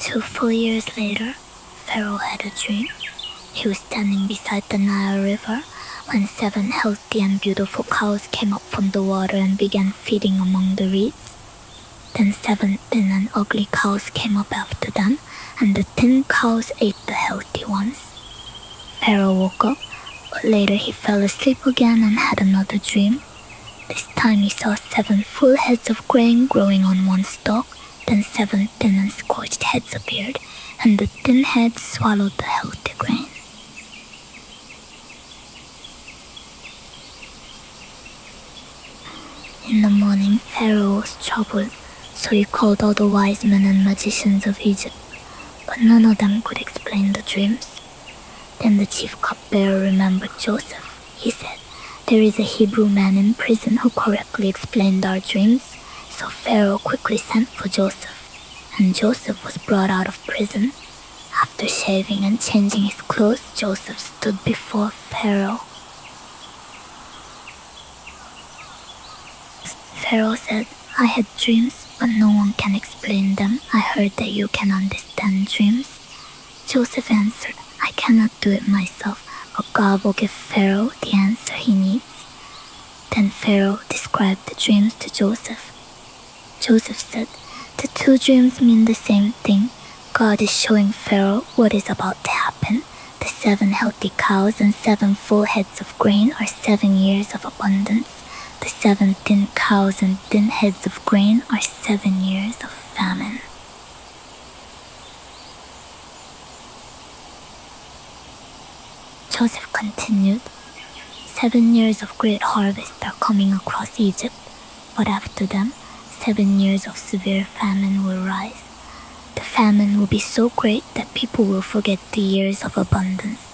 2 full years later, Pharaoh had a dream. He was standing beside the Nile River when 7 healthy and beautiful cows came up from the water and began feeding among the reeds. Then 7 thin and ugly cows came up after them, and the thin cows ate the healthy ones. Pharaoh woke up, but later he fell asleep again and had another dream. This time he saw 7 full heads of grain growing on one stalk. Then 7 thin and scorched heads appeared, and the thin heads swallowed the healthy grain. In the morning, Pharaoh was troubled, so he called all the wise men and magicians of Egypt, but none of them could explain the dreams. Then the chief cupbearer remembered Joseph. He said, "There is a Hebrew man in prison who correctly explained our dreams." So Pharaoh quickly sent for Joseph, and Joseph was brought out of prison. After shaving and changing his clothes, Joseph stood before Pharaoh. Pharaoh said, "I had dreams, but no one can explain them. I heard that you can understand dreams." Joseph answered, "I cannot do it myself, but God will give Pharaoh the answer he needs." Then Pharaoh described the dreams to Joseph. Joseph said, "The 2 dreams mean the same thing. God is showing Pharaoh what is about to happen. The 7 healthy cows and 7 full heads of grain are 7 years of abundance. The 7 thin cows and thin heads of grain are 7 years of famine." Joseph continued, 7 years of great harvest are coming across Egypt, but after them, 7 years of severe famine will rise. The famine will be so great that people will forget the years of abundance.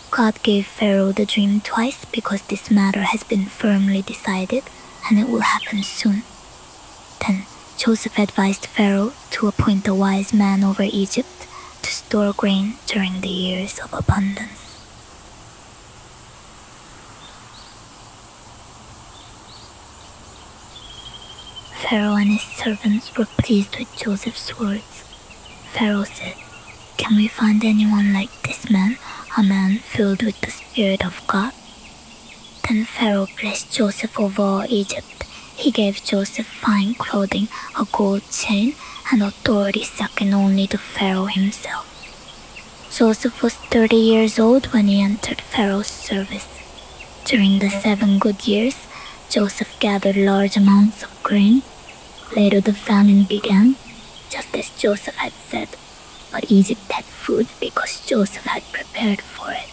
God gave Pharaoh the dream twice because this matter has been firmly decided, and it will happen soon. Then Joseph advised Pharaoh to appoint a wise man over Egypt to store grain during the years of abundance. Pharaoh and his servants were pleased with Joseph's words. Pharaoh said, "Can we find anyone like this man, a man filled with the Spirit of God?" Then Pharaoh blessed Joseph over all Egypt. He gave Joseph fine clothing, a gold chain, and authority second only to Pharaoh himself. Joseph was 30 years old when he entered Pharaoh's service. During the 7 good years, Joseph gathered large amounts of grain. Later the famine began, just as Joseph had said, but Egypt had food because Joseph had prepared for it.